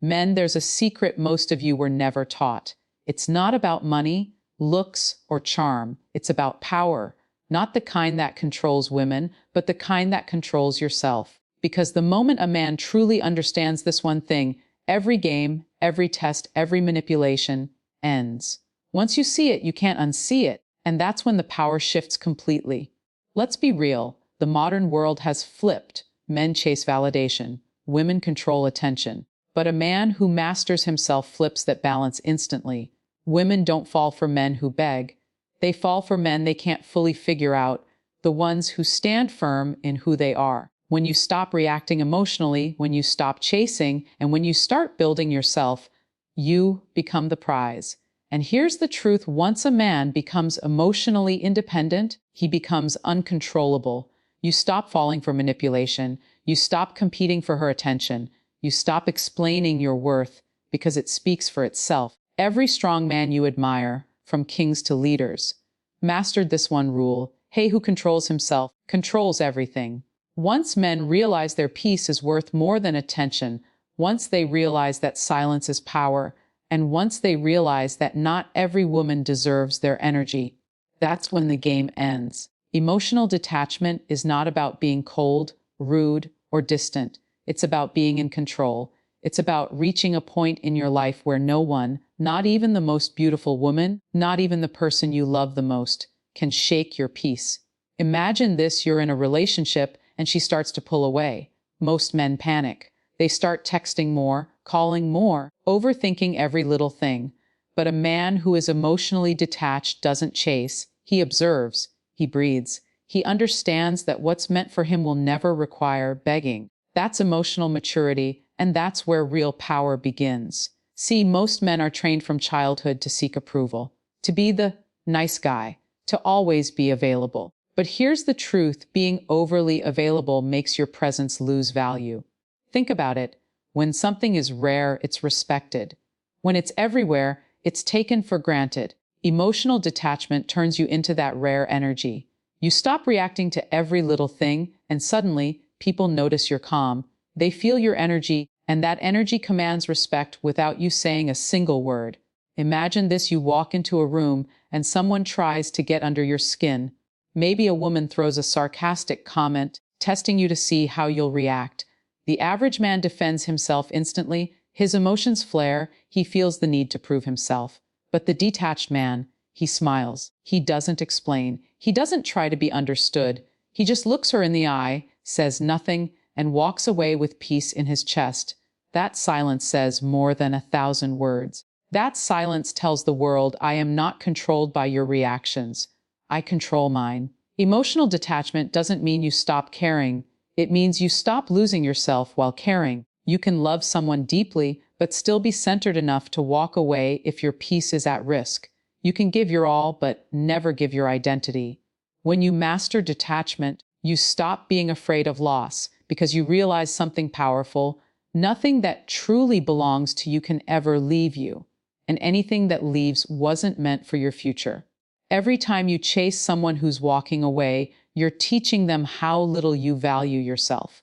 Men, there's a secret most of you were never taught. It's not about money, looks, or charm. It's about power. Not the kind that controls women, but the kind that controls yourself. Because the moment a man truly understands this one thing, every game, every test, every manipulation ends. Once you see it, you can't unsee it, and that's when the power shifts completely. Let's be real, the modern world has flipped. Men chase validation, women control attention. But a man who masters himself flips that balance instantly. Women don't fall for men who beg. They fall for men they can't fully figure out, the ones who stand firm in who they are. When you stop reacting emotionally, when you stop chasing, and when you start building yourself, you become the prize. And here's the truth: once a man becomes emotionally independent, he becomes uncontrollable. You stop falling for manipulation. You stop competing for her attention. You stop explaining your worth because it speaks for itself. Every strong man you admire, from kings to leaders, mastered this one rule: he who controls himself controls everything. Once men realize their peace is worth more than attention, once they realize that silence is power, and once they realize that not every woman deserves their energy, that's when the game ends. Emotional detachment is not about being cold, rude, or distant. It's about being in control. It's about reaching a point in your life where no one, not even the most beautiful woman, not even the person you love the most, can shake your peace. Imagine this: you're in a relationship and she starts to pull away. Most men panic. They start texting more, calling more, overthinking every little thing. But a man who is emotionally detached doesn't chase. He observes. He breathes. He understands that what's meant for him will never require begging. That's emotional maturity, and that's where real power begins. See, most men are trained from childhood to seek approval, to be the nice guy, to always be available. But here's the truth: being overly available makes your presence lose value. Think about it. When something is rare, it's respected. When it's everywhere, it's taken for granted. Emotional detachment turns you into that rare energy. You stop reacting to every little thing, and suddenly, people notice you're calm. They feel your energy, and that energy commands respect without you saying a single word. Imagine this: you walk into a room, and someone tries to get under your skin. Maybe a woman throws a sarcastic comment, testing you to see how you'll react. The average man defends himself instantly. His emotions flare. He feels the need to prove himself. But the detached man, he smiles. He doesn't explain. He doesn't try to be understood. He just looks her in the eye, says nothing, and walks away with peace in his chest. That silence says more than 1,000 words. That silence tells the world, I am not controlled by your reactions. I control mine. Emotional detachment doesn't mean you stop caring. It means you stop losing yourself while caring. You can love someone deeply, but still be centered enough to walk away if your peace is at risk. You can give your all, but never give your identity. When you master detachment, you stop being afraid of loss because you realize something powerful: nothing that truly belongs to you can ever leave you, and anything that leaves wasn't meant for your future. Every time you chase someone who's walking away, you're teaching them how little you value yourself.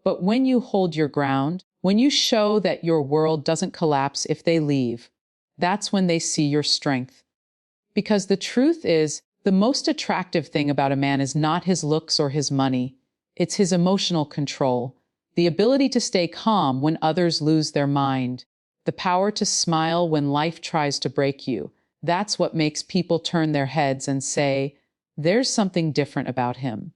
But when you hold your ground, when you show that your world doesn't collapse if they leave, that's when they see your strength. Because the truth is, the most attractive thing about a man is not his looks or his money. It's his emotional control, the ability to stay calm when others lose their mind, the power to smile when life tries to break you. That's what makes people turn their heads and say, there's something different about him.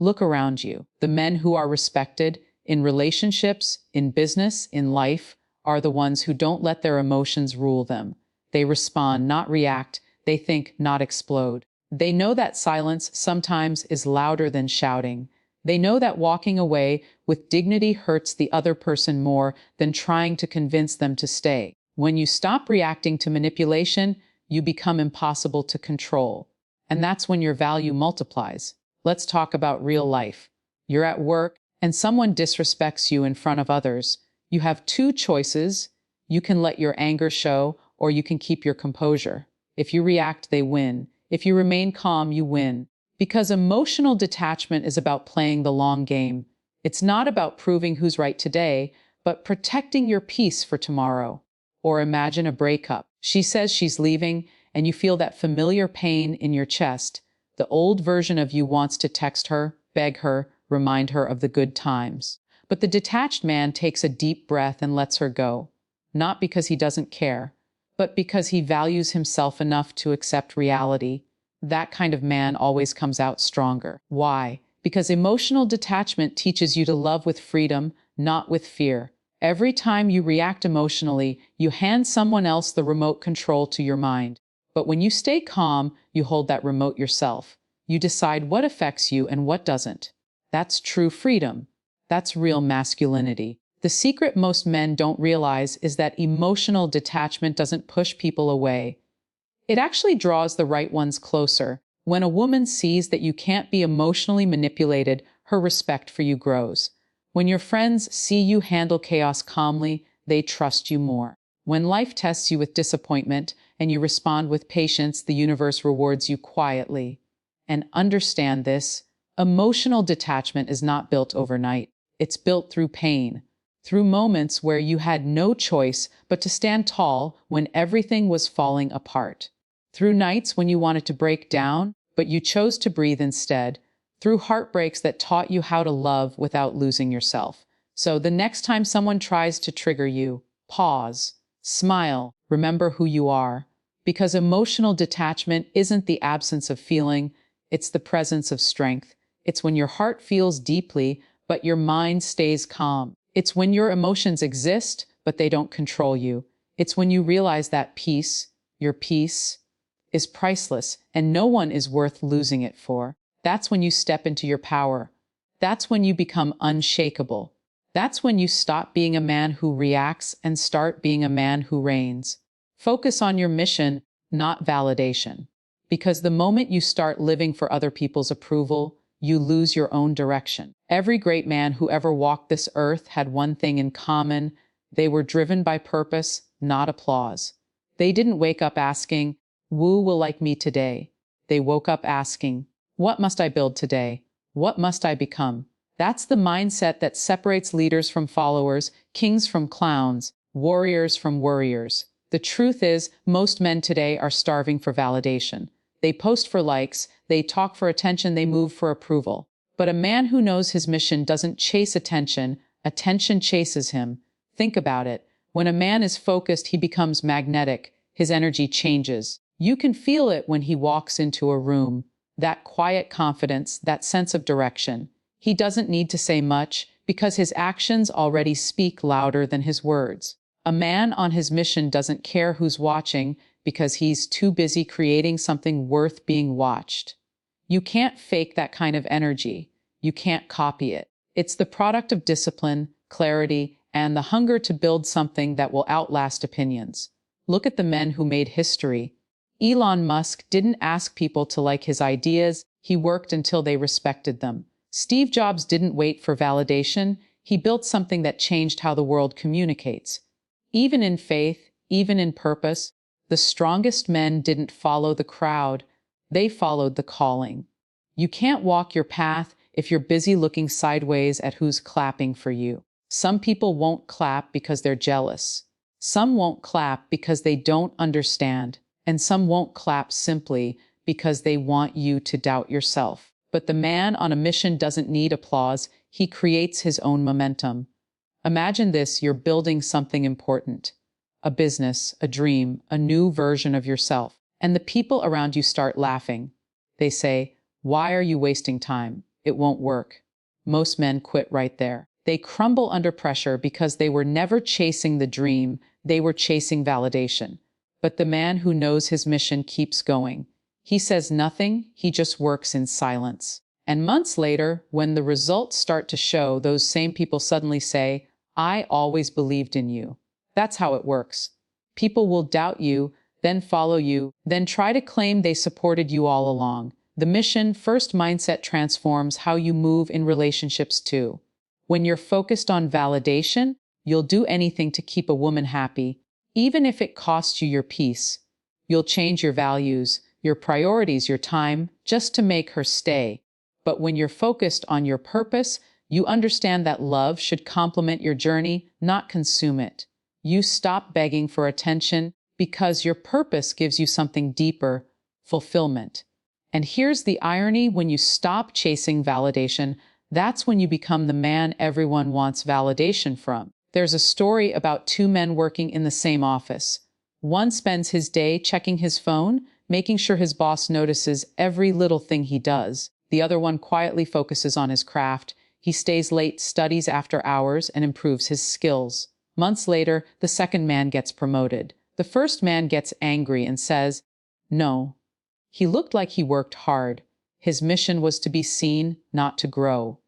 Look around you. The men who are respected in relationships, in business, in life, are the ones who don't let their emotions rule them. They respond, not react. They think, not explode. They know that silence sometimes is louder than shouting. They know that walking away with dignity hurts the other person more than trying to convince them to stay. When you stop reacting to manipulation, you become impossible to control. And that's when your value multiplies. Let's talk about real life. You're at work, and someone disrespects you in front of others. You have two choices. You can let your anger show, or you can keep your composure. If you react, they win. If you remain calm, you win. Because emotional detachment is about playing the long game. It's not about proving who's right today, but protecting your peace for tomorrow. Or imagine a breakup. She says she's leaving, and you feel that familiar pain in your chest. The old version of you wants to text her, beg her, remind her of the good times. But the detached man takes a deep breath and lets her go. Not because he doesn't care, but because he values himself enough to accept reality. That kind of man always comes out stronger. Why? Because emotional detachment teaches you to love with freedom, not with fear. Every time you react emotionally, you hand someone else the remote control to your mind. But when you stay calm, you hold that remote yourself. You decide what affects you and what doesn't. That's true freedom. That's real masculinity. The secret most men don't realize is that emotional detachment doesn't push people away. It actually draws the right ones closer. When a woman sees that you can't be emotionally manipulated, her respect for you grows. When your friends see you handle chaos calmly, they trust you more. When life tests you with disappointment and you respond with patience, the universe rewards you quietly. And understand this, emotional detachment is not built overnight. It's built through pain, through moments where you had no choice but to stand tall when everything was falling apart. Through nights when you wanted to break down, but you chose to breathe instead. Through heartbreaks that taught you how to love without losing yourself. So the next time someone tries to trigger you, pause, smile, remember who you are. Because emotional detachment isn't the absence of feeling, it's the presence of strength. It's when your heart feels deeply, but your mind stays calm. It's when your emotions exist, but they don't control you. It's when you realize that peace, your peace, is priceless and no one is worth losing it for. That's when you step into your power. That's when you become unshakable. That's when you stop being a man who reacts and start being a man who reigns. Focus on your mission, not validation. Because the moment you start living for other people's approval, you lose your own direction. Every great man who ever walked this earth had one thing in common. They were driven by purpose, not applause. They didn't wake up asking, "Who will like me today?" They woke up asking, "What must I build today? What must I become?" That's the mindset that separates leaders from followers, kings from clowns, warriors from worriers. The truth is, most men today are starving for validation. They post for likes, they talk for attention, they move for approval. But a man who knows his mission doesn't chase attention, attention chases him. Think about it. When a man is focused, he becomes magnetic. His energy changes. You can feel it when he walks into a room. That quiet confidence, that sense of direction. He doesn't need to say much because his actions already speak louder than his words. A man on his mission doesn't care who's watching because he's too busy creating something worth being watched. You can't fake that kind of energy. You can't copy it. It's the product of discipline, clarity, and the hunger to build something that will outlast opinions. Look at the men who made history. Elon Musk didn't ask people to like his ideas, he worked until they respected them. Steve Jobs didn't wait for validation, he built something that changed how the world communicates. Even in faith, even in purpose, the strongest men didn't follow the crowd, they followed the calling. You can't walk your path if you're busy looking sideways at who's clapping for you. Some people won't clap because they're jealous. Some won't clap because they don't understand. And some won't clap simply because they want you to doubt yourself. But the man on a mission doesn't need applause, he creates his own momentum. Imagine this, you're building something important. A business, a dream, a new version of yourself. And the people around you start laughing. They say, "Why are you wasting time? It won't work." Most men quit right there. They crumble under pressure because they were never chasing the dream, they were chasing validation. But the man who knows his mission keeps going. He says nothing, he just works in silence. And months later, when the results start to show, those same people suddenly say, "I always believed in you." That's how it works. People will doubt you, then follow you, then try to claim they supported you all along. The mission first mindset transforms how you move in relationships too. When you're focused on validation, you'll do anything to keep a woman happy, even if it costs you your peace. You'll change your values, your priorities, your time, just to make her stay. But when you're focused on your purpose, You understand that love should complement your journey, not consume it. You stop begging for attention because your purpose gives you something deeper, fulfillment. And here's the irony: when you stop chasing validation, that's when you become the man everyone wants validation from. There's a story about two men working in the same office. One spends his day checking his phone, making sure his boss notices every little thing he does. The other one quietly focuses on his craft. He stays late, studies after hours, and improves his skills. Months later, the second man gets promoted. The first man gets angry and says, "No." He looked like he worked hard. His mission was to be seen, not to grow.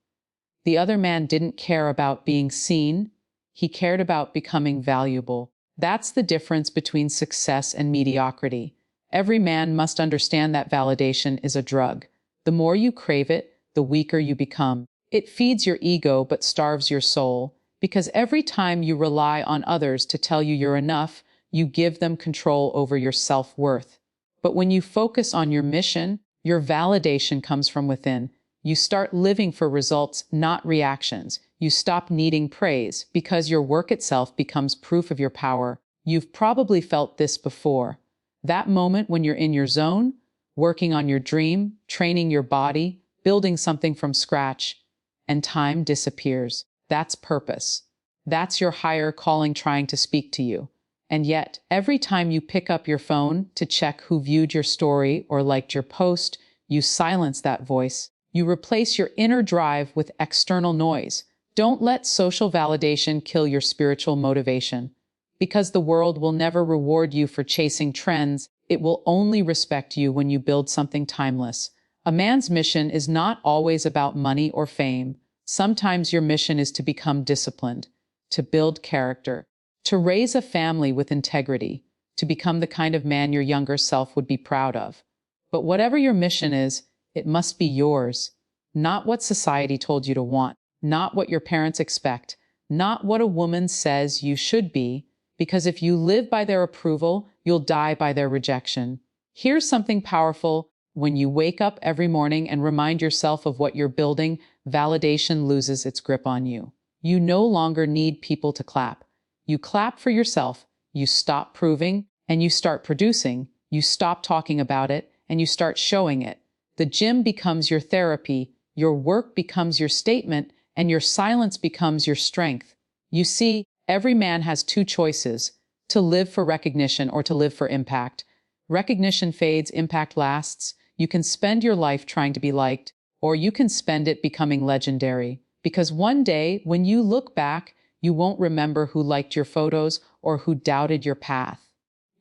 The other man didn't care about being seen. He cared about becoming valuable. That's the difference between success and mediocrity. Every man must understand that validation is a drug. The more you crave it, the weaker you become. It feeds your ego but starves your soul, because every time you rely on others to tell you you're enough, you give them control over your self-worth. But when you focus on your mission, your validation comes from within. You start living for results, not reactions. You stop needing praise because your work itself becomes proof of your power. You've probably felt this before. That moment when you're in your zone, working on your dream, training your body, building something from scratch, and time disappears. That's purpose. That's your higher calling trying to speak to you. And yet, every time you pick up your phone to check who viewed your story or liked your post, you silence that voice. You replace your inner drive with external noise. Don't let social validation kill your spiritual motivation. Because the world will never reward you for chasing trends, it will only respect you when you build something timeless. A man's mission is not always about money or fame. Sometimes your mission is to become disciplined, to build character, to raise a family with integrity, to become the kind of man your younger self would be proud of. But whatever your mission is, it must be yours, not what society told you to want, not what your parents expect, not what a woman says you should be, because if you live by their approval, you'll die by their rejection. Here's something powerful. When you wake up every morning and remind yourself of what you're building, validation loses its grip on you. You no longer need people to clap. You clap for yourself. You stop proving and you start producing. You stop talking about it and you start showing it. The gym becomes your therapy, your work becomes your statement, and your silence becomes your strength. You see, every man has two choices: to live for recognition or to live for impact. Recognition fades, impact lasts. You can spend your life trying to be liked, or you can spend it becoming legendary. Because one day, when you look back, you won't remember who liked your photos or who doubted your path.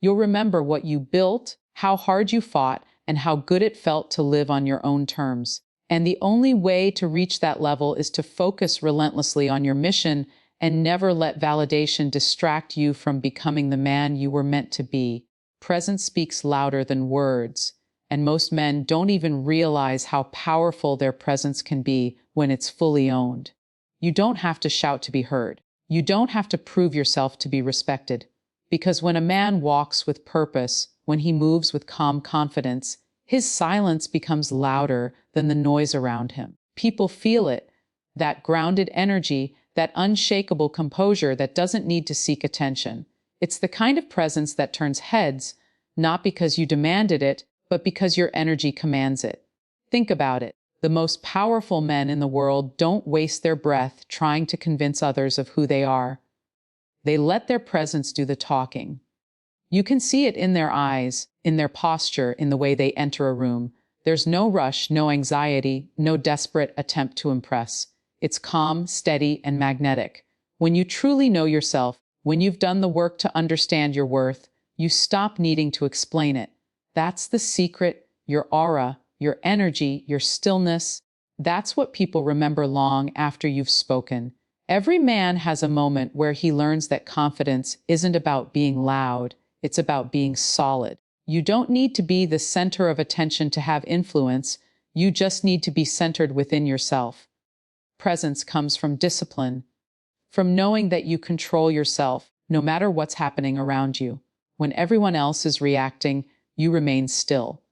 You'll remember what you built, how hard you fought, and how good it felt to live on your own terms. And the only way to reach that level is to focus relentlessly on your mission and never let validation distract you from becoming the man you were meant to be. Presence speaks louder than words. And most men don't even realize how powerful their presence can be when it's fully owned. You don't have to shout to be heard. You don't have to prove yourself to be respected. Because when a man walks with purpose, when he moves with calm confidence, his silence becomes louder than the noise around him. People feel it, that grounded energy, that unshakable composure that doesn't need to seek attention. It's the kind of presence that turns heads, not because you demanded it, but because your energy commands it. Think about it. The most powerful men in the world don't waste their breath trying to convince others of who they are. They let their presence do the talking. You can see it in their eyes, in their posture, in the way they enter a room. There's no rush, no anxiety, no desperate attempt to impress. It's calm, steady, and magnetic. When you truly know yourself, when you've done the work to understand your worth, you stop needing to explain it. That's the secret, your aura, your energy, your stillness. That's what people remember long after you've spoken. Every man has a moment where he learns that confidence isn't about being loud, it's about being solid. You don't need to be the center of attention to have influence, you just need to be centered within yourself. Presence comes from discipline, from knowing that you control yourself, no matter what's happening around you. When everyone else is reacting, you remain still.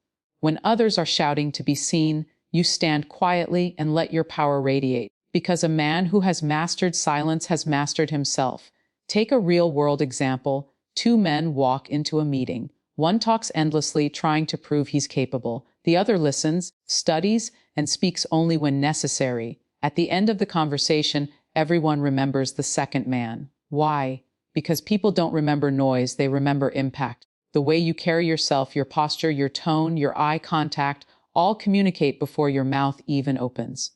When others are shouting to be seen, you stand quietly and let your power radiate. Because a man who has mastered silence has mastered himself. Take a real-world example. Two men walk into a meeting. One talks endlessly, trying to prove he's capable. The other listens, studies, and speaks only when necessary. At the end of the conversation, everyone remembers the second man. Why? Because people don't remember noise, they remember impact. The way you carry yourself, your posture, your tone, your eye contact, all communicate before your mouth even opens.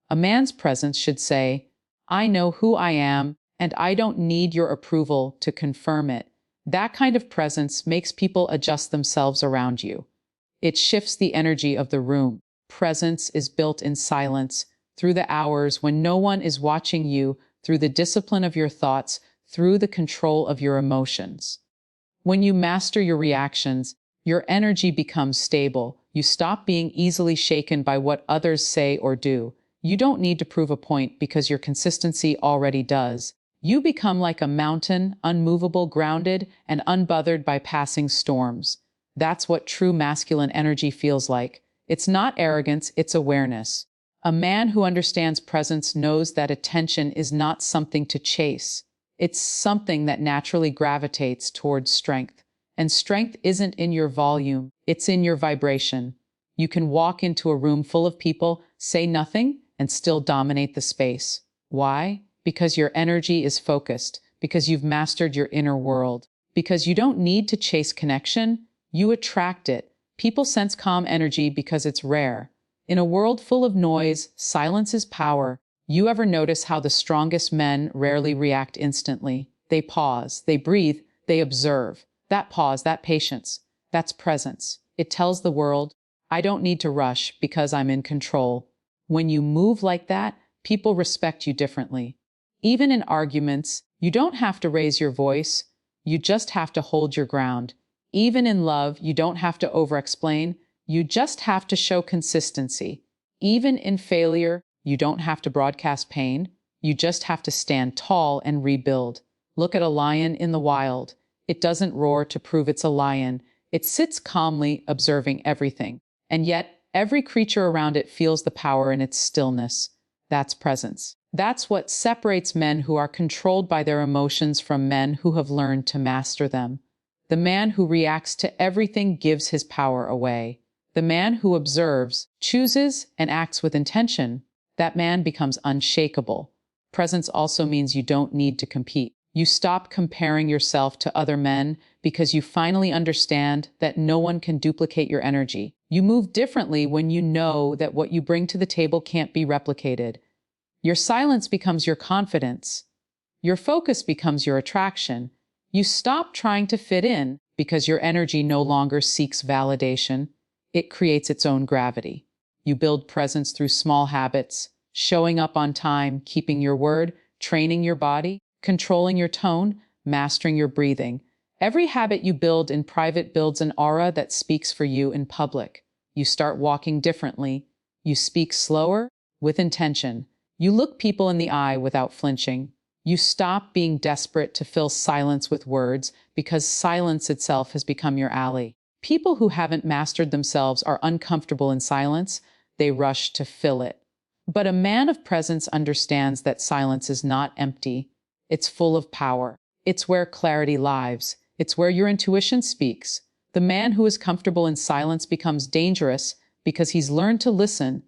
A man's presence should say, "I know who I am, and I don't need your approval to confirm it." That kind of presence makes people adjust themselves around you. It shifts the energy of the room. Presence is built in silence, through the hours when no one is watching you, through the discipline of your thoughts, through the control of your emotions. When you master your reactions, your energy becomes stable. You stop being easily shaken by what others say or do. You don't need to prove a point because your consistency already does. You become like a mountain, unmovable, grounded, and unbothered by passing storms. That's what true masculine energy feels like. It's not arrogance, it's awareness. A man who understands presence knows that attention is not something to chase. It's something that naturally gravitates towards strength. And strength isn't in your volume, it's in your vibration. You can walk into a room full of people, say nothing, and still dominate the space. Why? Because your energy is focused, because you've mastered your inner world, because you don't need to chase connection, you attract it. People sense calm energy because it's rare. In a world full of noise, silence is power. You ever notice how the strongest men rarely react instantly? They pause, they breathe, they observe. That pause, that patience, that's presence. It tells the world, I don't need to rush because I'm in control. When you move like that, people respect you differently. Even in arguments, you don't have to raise your voice, you just have to hold your ground. Even in love, you don't have to over-explain, you just have to show consistency. Even in failure, you don't have to broadcast pain, you just have to stand tall and rebuild. Look at a lion in the wild. It doesn't roar to prove it's a lion. It sits calmly, observing everything. And yet, every creature around it feels the power in its stillness. That's presence. That's what separates men who are controlled by their emotions from men who have learned to master them. The man who reacts to everything gives his power away. The man who observes, chooses, and acts with intention, that man becomes unshakable. Presence also means you don't need to compete. You stop comparing yourself to other men because you finally understand that no one can duplicate your energy. You move differently when you know that what you bring to the table can't be replicated. Your silence becomes your confidence. Your focus becomes your attraction. You stop trying to fit in because your energy no longer seeks validation. It creates its own gravity. You build presence through small habits, showing up on time, keeping your word, training your body, controlling your tone, mastering your breathing. Every habit you build in private builds an aura that speaks for you in public. You start walking differently. You speak slower, with intention. You look people in the eye without flinching. You stop being desperate to fill silence with words because silence itself has become your ally. People who haven't mastered themselves are uncomfortable in silence. They rush to fill it. But a man of presence understands that silence is not empty. It's full of power. It's where clarity lives. It's where your intuition speaks. The man who is comfortable in silence becomes dangerous because he's learned to listen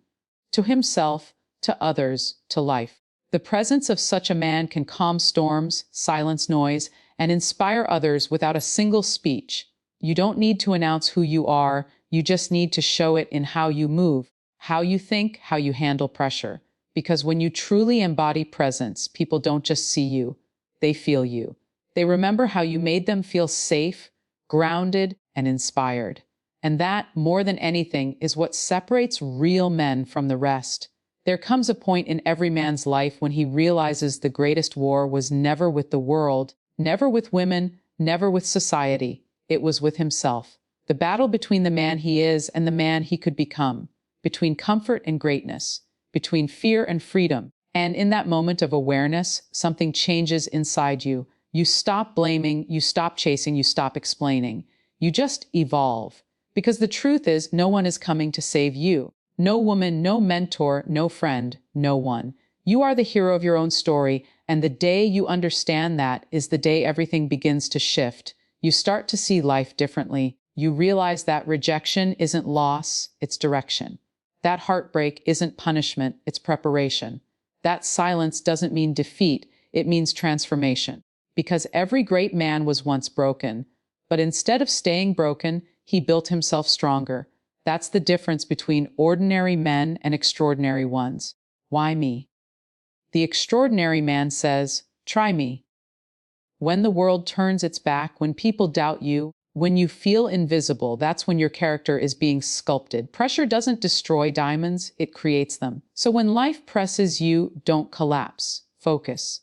to himself, to others, to life. The presence of such a man can calm storms, silence noise, and inspire others without a single speech. You don't need to announce who you are, you just need to show it in how you move, how you think, how you handle pressure. Because when you truly embody presence, people don't just see you, they feel you. They remember how you made them feel safe, grounded, and inspired. And that, more than anything, is what separates real men from the rest. There comes a point in every man's life when he realizes the greatest war was never with the world, never with women, never with society. It was with himself. The battle between the man he is and the man he could become, between comfort and greatness, between fear and freedom. And in that moment of awareness, something changes inside you. You stop blaming, you stop chasing, you stop explaining. You just evolve. Because the truth is, no one is coming to save you. No woman, no mentor, no friend, no one. You are the hero of your own story, and the day you understand that is the day everything begins to shift. You start to see life differently. You realize that rejection isn't loss, it's direction. That heartbreak isn't punishment, it's preparation. That silence doesn't mean defeat, it means transformation. Because every great man was once broken, but instead of staying broken, he built himself stronger. That's the difference between ordinary men and extraordinary ones. Why me? The extraordinary man says, try me. When the world turns its back, when people doubt you, when you feel invisible, that's when your character is being sculpted. Pressure doesn't destroy diamonds, it creates them. So when life presses you, don't collapse. Focus.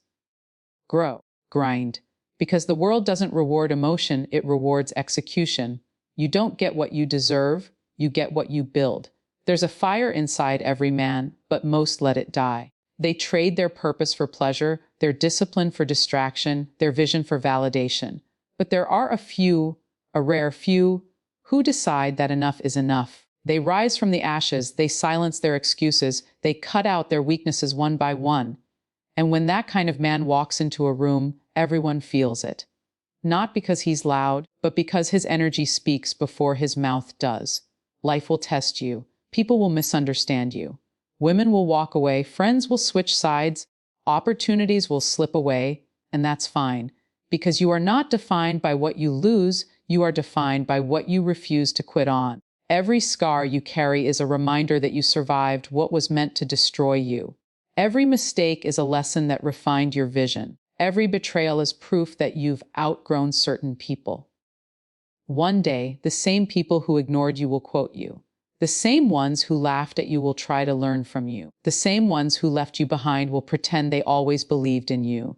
Grow. Grind. Because the world doesn't reward emotion, it rewards execution. You don't get what you deserve, you get what you build. There's a fire inside every man, but most let it die. They trade their purpose for pleasure, their discipline for distraction, their vision for validation. But there are a rare few, who decide that enough is enough. They rise from the ashes, they silence their excuses, they cut out their weaknesses one by one. And when that kind of man walks into a room, everyone feels it. Not because he's loud, but because his energy speaks before his mouth does. Life will test you. People will misunderstand you. Women will walk away, friends will switch sides, opportunities will slip away, and that's fine. Because you are not defined by what you lose, you are defined by what you refuse to quit on. Every scar you carry is a reminder that you survived what was meant to destroy you. Every mistake is a lesson that refined your vision. Every betrayal is proof that you've outgrown certain people. One day, the same people who ignored you will quote you. The same ones who laughed at you will try to learn from you. The same ones who left you behind will pretend they always believed in you.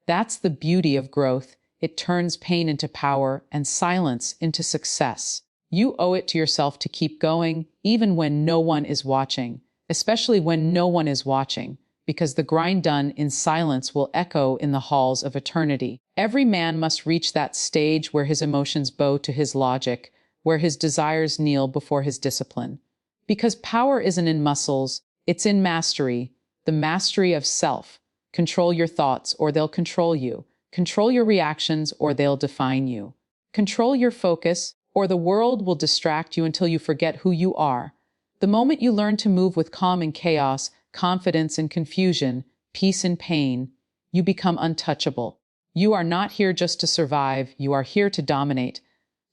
That's the beauty of growth. It turns pain into power and silence into success. You owe it to yourself to keep going, even when no one is watching, especially when no one is watching, because the grind done in silence will echo in the halls of eternity. Every man must reach that stage where his emotions bow to his logic, where his desires kneel before his discipline. Because power isn't in muscles, it's in mastery, the mastery of self. Control your thoughts, or they'll control you. Control your reactions, or they'll define you. Control your focus, or the world will distract you until you forget who you are. The moment you learn to move with calm in chaos, confidence in confusion, peace in pain, you become untouchable. You are not here just to survive, you are here to dominate.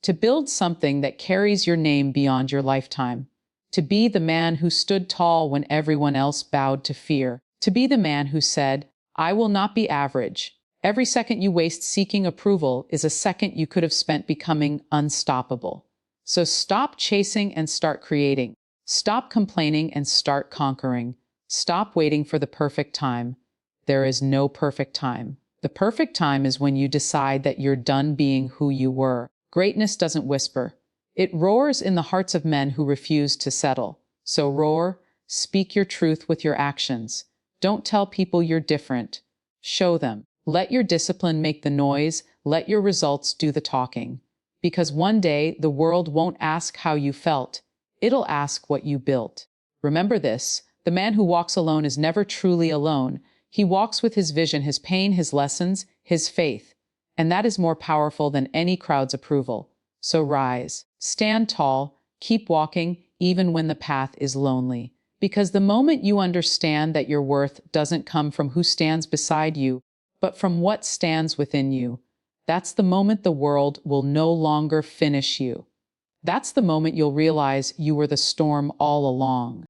To build something that carries your name beyond your lifetime. To be the man who stood tall when everyone else bowed to fear. To be the man who said, I will not be average. Every second you waste seeking approval is a second you could have spent becoming unstoppable. So stop chasing and start creating. Stop complaining and start conquering. Stop waiting for the perfect time. There is no perfect time. The perfect time is when you decide that you're done being who you were. Greatness doesn't whisper. It roars in the hearts of men who refuse to settle. So roar, speak your truth with your actions. Don't tell people you're different. Show them. Let your discipline make the noise. Let your results do the talking. Because one day, the world won't ask how you felt. It'll ask what you built. Remember this, the man who walks alone is never truly alone. He walks with his vision, his pain, his lessons, his faith. And that is more powerful than any crowd's approval. So rise, stand tall, keep walking, even when the path is lonely. Because the moment you understand that your worth doesn't come from who stands beside you, but from what stands within you, that's the moment the world will no longer finish you. That's the moment you'll realize you were the storm all along.